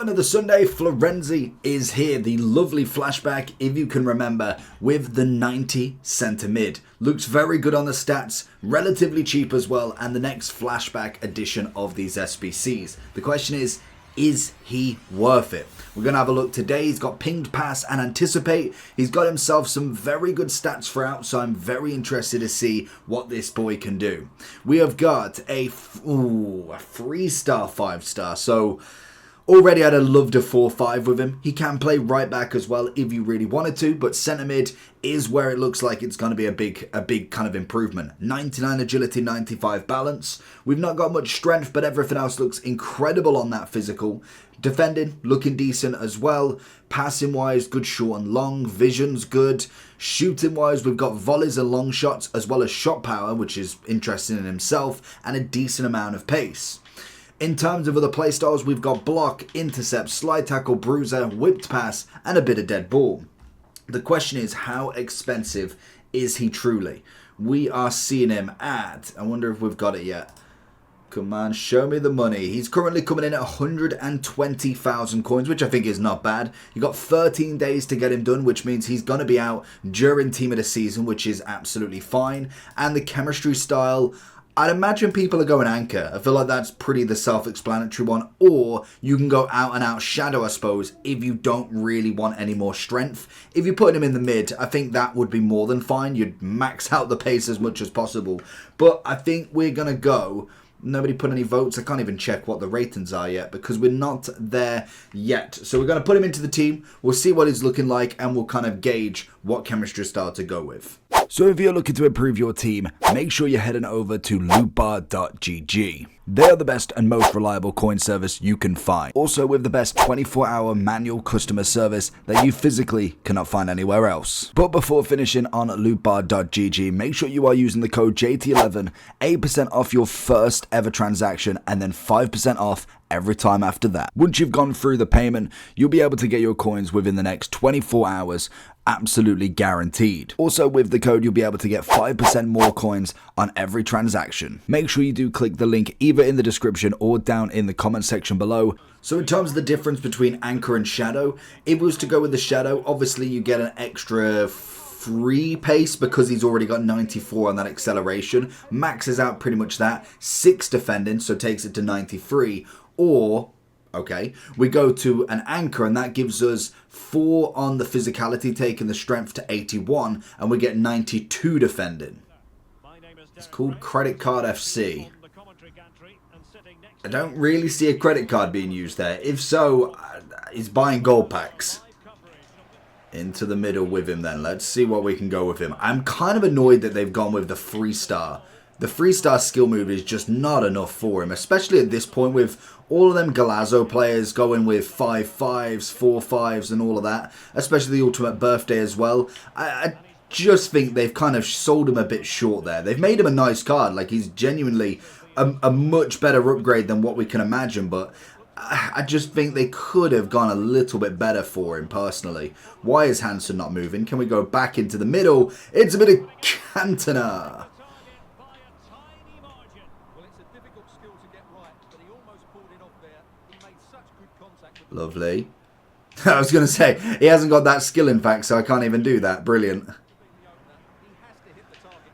another Sunday. Florenzi is here, the lovely flashback, if you can remember, with the 90 centre mid. Looks very good on the stats, relatively cheap as well, and the next flashback edition of these SBCs. The question is he worth it? We're going to have a look today. He's got pinged pass and anticipate. He's got himself some very good stats throughout, so I'm very interested to see what this boy can do. We have got a 3-star, 5-star, so already I'd have loved a 4-5 with him. He can play right back as well if you really wanted to, but centre mid is where it looks like it's going to be a big kind of improvement. 99 agility, 95 balance. We've not got much strength, but everything else looks incredible on that physical. Defending, looking decent as well. Passing wise, good short and long. Vision's good. Shooting wise, we've got volleys and long shots, as well as shot power, which is interesting in himself, and a decent amount of pace. In terms of other playstyles, we've got block, intercept, slide tackle, bruiser, whipped pass, and a bit of dead ball. The question is, how expensive is he truly? We are seeing him at, I wonder if we've got it yet. Come on, show me the money. He's currently coming in at 120,000 coins, which I think is not bad. You got 13 days to get him done, which means he's going to be out during team of the season, which is absolutely fine. And the chemistry style, I'd imagine people are going anchor. I feel like that's pretty the self-explanatory one. Or you can go out and out shadow, I suppose, if you don't really want any more strength. If you put him in the mid, I think that would be more than fine. You'd max out the pace as much as possible. But I think we're going to go... Nobody put any votes. I can't even check what the ratings are yet because we're not there yet. So we're going to put him into the team. We'll see what he's looking like and we'll kind of gauge what chemistry style to go with. So if you're looking to improve your team, make sure you're heading over to lootbar.gg. They are the best and most reliable coin service you can find. Also with the best 24-hour manual customer service that you physically cannot find anywhere else. But before finishing on lootbar.gg, make sure you are using the code JT11, 8% off your first ever transaction and then 5% off every time after that. Once you've gone through the payment, you'll be able to get your coins within the next 24 hours, absolutely guaranteed. Also with the code, you'll be able to get 5% more coins on every transaction. Make sure you do click the link either in the description or down in the comment section below. So in terms of the difference between Anchor and Shadow, if it was to go with the Shadow, obviously you get an extra free pace because he's already got 94 on that acceleration. Maxes out pretty much that. 6 defending, so takes it to 93. Or, okay, we go to an Anchor and that gives us 4 on the physicality, taking the strength to 81, and we get 92 defending. It's called Credit Card FC. I don't really see a credit card being used there. If so, he's buying gold packs. Into the middle with him then. Let's see what we can go with him. I'm kind of annoyed that they've gone with the 3-star. The 3-star skill move is just not enough for him, especially at this point with all of them Galazzo players going with 5-5s, 4-5s and all of that, especially the Ultimate Birthday as well. I just think they've kind of sold him a bit short there. They've made him a nice card, like he's genuinely a much better upgrade than what we can imagine, but I just think they could have gone a little bit better for him personally. Why is Hansen not moving? Can we go back into the middle? It's a bit of Cantona. Lovely. I was going to say, he hasn't got that skill in fact, so I can't even do that. Brilliant.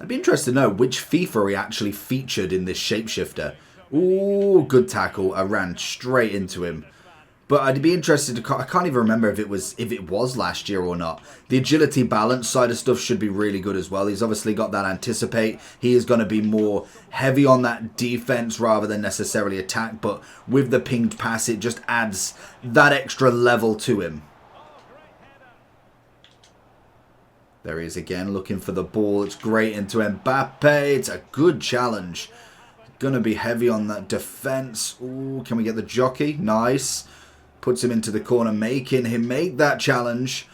I'd be interested to know which FIFA he actually featured in this shapeshifter. Ooh, good tackle. I ran straight into him. But I'd be interested to... I can't even remember if it was last year or not. The agility balance side of stuff should be really good as well. He's obviously got that anticipate. He is going to be more heavy on that defense rather than necessarily attack. But with the pinged pass, it just adds that extra level to him. There he is again, looking for the ball. It's great into Mbappe. It's a good challenge. Going to be heavy on that defense. Ooh, can we get the jockey? Nice. Puts him into the corner, making him make that challenge.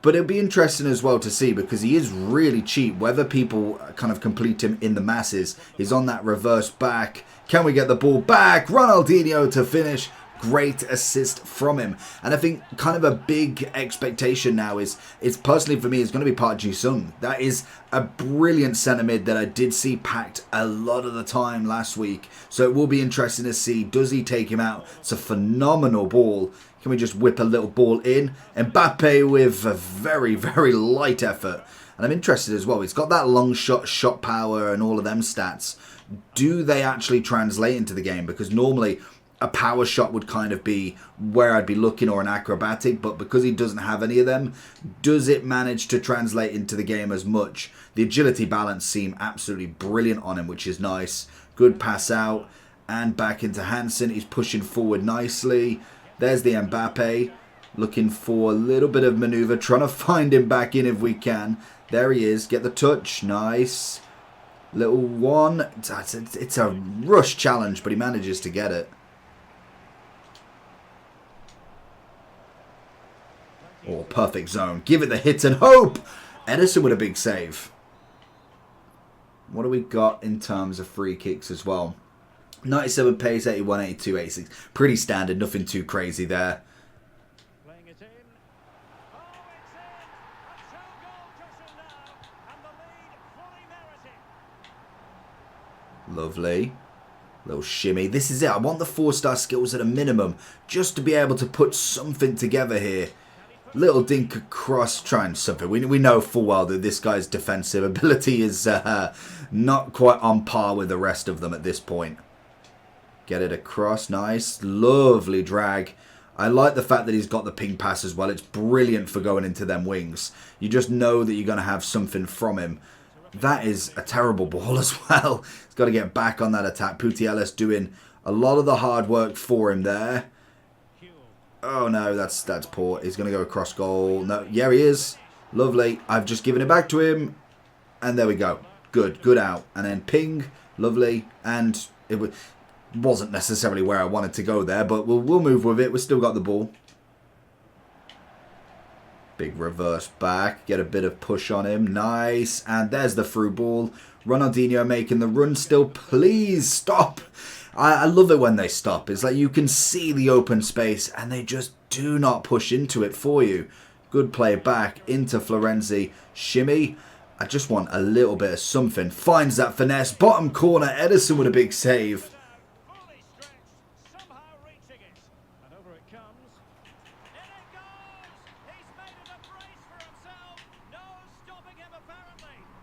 But it'll be interesting as well to see because he is really cheap. Whether people kind of complete him in the masses. He's on that reverse back. Can we get the ball back? Ronaldinho to finish. Great assist from him. And I think kind of a big expectation now is personally for me, is going to be Park Ji-sung. That is a brilliant centre mid that I did see packed a lot of the time last week. So it will be interesting to see, does he take him out? It's a phenomenal ball. Can we just whip a little ball in? Mbappe with a very, very light effort. And I'm interested as well. He's got that long shot power and all of them stats. Do they actually translate into the game? Because normally a power shot would kind of be where I'd be looking, or an acrobatic, but because he doesn't have any of them, does it manage to translate into the game as much? The agility balance seemed absolutely brilliant on him, which is nice. Good pass out and back into Hansen. He's pushing forward nicely. There's the Mbappe, looking for a little bit of maneuver, trying to find him back in if we can. There he is, get the touch, nice. Little one, it's a rush challenge, but he manages to get it. Oh, perfect zone. Give it the hit and hope. Edison with a big save. What do we got in terms of free kicks as well? 97 pace, 81, 82, 86. Pretty standard. Nothing too crazy there. Lovely. Little shimmy. This is it. I want the 4-star skills at a minimum, just to be able to put something together here. Little dink across, trying something. We know full well that this guy's defensive ability is not quite on par with the rest of them at this point. Get it across, nice. Lovely drag. I like the fact that he's got the ping pass as well. It's brilliant for going into them wings. You just know that you're going to have something from him. That is a terrible ball as well. He's got to get back on that attack. Putellas doing a lot of the hard work for him there. Oh no, that's poor. He's going to go across goal. No, yeah, he is. Lovely. I've just given it back to him. And there we go. Good out. And then ping. Lovely. And it wasn't necessarily where I wanted to go there, but we'll move with it. We've still got the ball. Big reverse back. Get a bit of push on him. Nice. And there's the through ball. Ronaldinho making the run still. Please stop. I love it when they stop. It's like you can see the open space and they just do not push into it for you. Good play back into Florenzi. Shimmy. I just want a little bit of something. Finds that finesse. Bottom corner. Edison with a big save.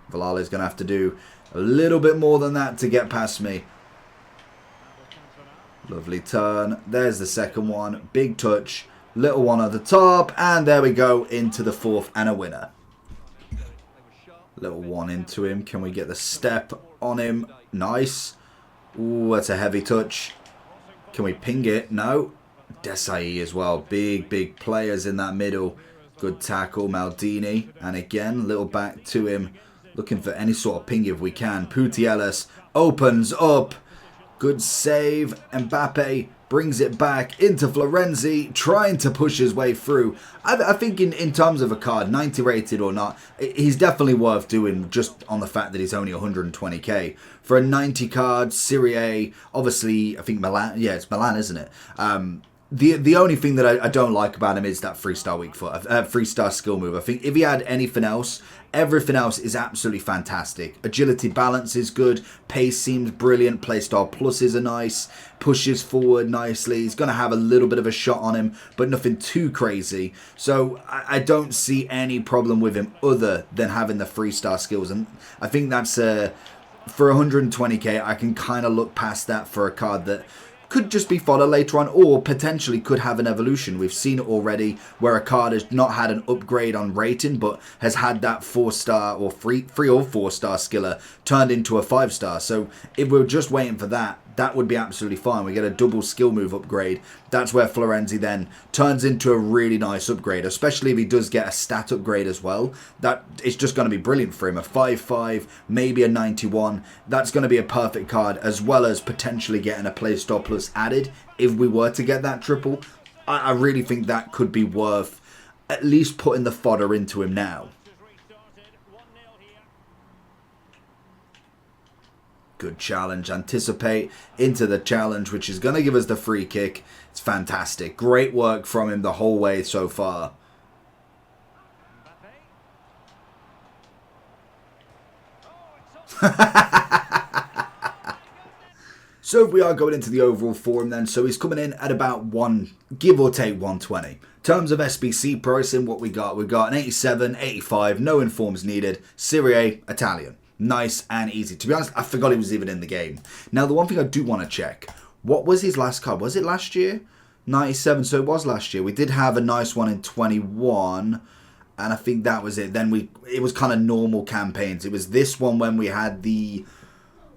Valale's going to have to do a little bit more than that to get past me. Lovely turn. There's the second one. Big touch. Little one at the top. And there we go. Into the fourth and a winner. Little one into him. Can we get the step on him? Nice. Ooh, that's a heavy touch. Can we ping it? No. Desai as well. Big players in that middle. Good tackle. Maldini. And again, little back to him. Looking for any sort of ping if we can. Putellas opens up. Good save. Mbappe brings it back into Florenzi, trying to push his way through. I think in terms of a card, 90 rated or not, he's definitely worth doing just on the fact that he's only 120k. For a 90 card, Serie A, obviously, I think Milan, yeah, it's Milan, isn't it? The only thing that I don't like about him is that 3-star weak foot, 3-star skill move. I think if he had anything else, everything else is absolutely fantastic. Agility balance is good. Pace seems brilliant. Playstyle pluses are nice. Pushes forward nicely. He's going to have a little bit of a shot on him, but nothing too crazy. So I don't see any problem with him other than having the 3-star skills. And I think that's for 120k, I can kind of look past that for a card that could just be fodder later on, or potentially could have an evolution. We've seen it already where a card has not had an upgrade on rating, but has had that 4-star or 3 or 4-star skiller turned into a 5-star. So if we're just waiting for that, that would be absolutely fine. We get a double skill move upgrade. That's where Florenzi then turns into a really nice upgrade, especially if he does get a stat upgrade as well. That is just going to be brilliant for him. A 5-5, maybe a 91. That's going to be a perfect card, as well as potentially getting a Playstyle Plus added if we were to get that triple. I really think that could be worth at least putting the fodder into him now. Good challenge. Anticipate into the challenge, which is going to give us the free kick. It's fantastic. Great work from him the whole way so far. So we are going into the overall form then. So he's coming in at about give or take 120. In terms of SBC pricing, what we got? We've got an 87, 85, no informs needed. Serie A, Italian. Nice and easy. To be honest, I forgot he was even in the game. Now, the one thing I do want to check. What was his last card? Was it last year? 97, so it was last year. We did have a nice one in 21. And I think that was it. Then it was kind of normal campaigns. It was this one when we had the...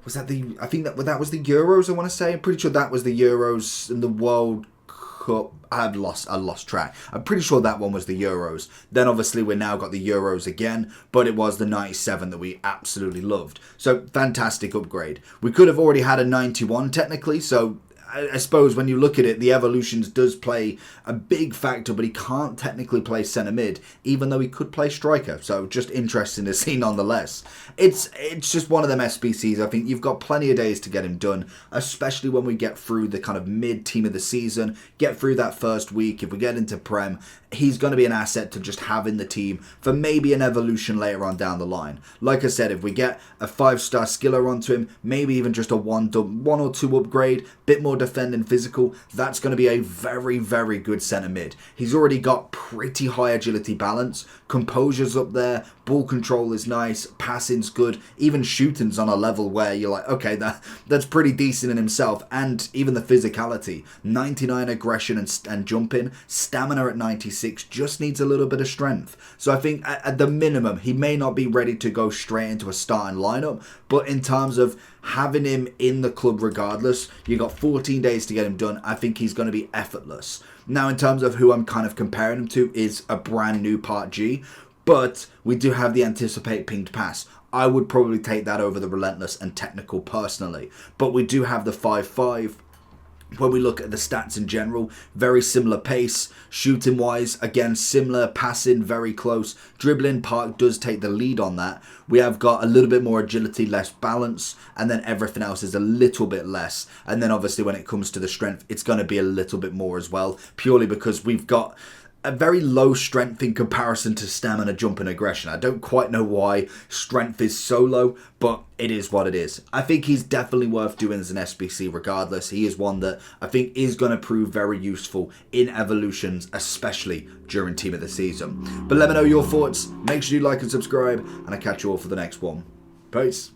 Was that the... I think that was the Euros, I want to say. I'm pretty sure that was the Euros and the World Cup. I lost track. I'm pretty sure that one was the Euros. Then obviously we now got the Euros again. But it was the 97 that we absolutely loved. So fantastic upgrade. We could have already had a 91 technically. So... I suppose when you look at it, the evolutions does play a big factor, but he can't technically play centre mid, even though he could play striker. So just interesting to see nonetheless. It's just one of them SBCs. I think you've got plenty of days to get him done, especially when we get through the kind of mid team of the season, get through that first week. If we get into Prem, he's going to be an asset to just have in the team for maybe an evolution later on down the line. Like I said, if we get a 5-star skiller onto him, maybe even just a one or two upgrade, bit more defending physical, that's going to be a very, very good centre mid. He's already got pretty high agility balance, composure's up there, ball control is nice, passing's good, even shooting's on a level where you're like, okay, that's pretty decent in himself, and even the physicality. 99 aggression and jumping, stamina at 96, just needs a little bit of strength. So I think at the minimum, he may not be ready to go straight into a starting lineup, but in terms of having him in the club regardless, you got 14 days to get him done. I think he's going to be effortless. Now, in terms of who I'm kind of comparing him to is a brand new Part G, but we do have the Anticipate Pinged Pass. I would probably take that over the Relentless and Technical personally. But we do have the 5-5. When we look at the stats in general, very similar pace. Shooting wise, again, similar. Passing, very close. Dribbling, Park does take the lead on that. We have got a little bit more agility, less balance, and then everything else is a little bit less. And then obviously when it comes to the strength, it's going to be a little bit more as well, purely because we've got a very low strength in comparison to stamina, jump and aggression. I don't quite know why strength is so low, but it is what it is. I think he's definitely worth doing as an SBC regardless. He is one that I think is going to prove very useful in evolutions, especially during Team of the Season. But let me know your thoughts. Make sure you like and subscribe, and I'll catch you all for the next one. Peace.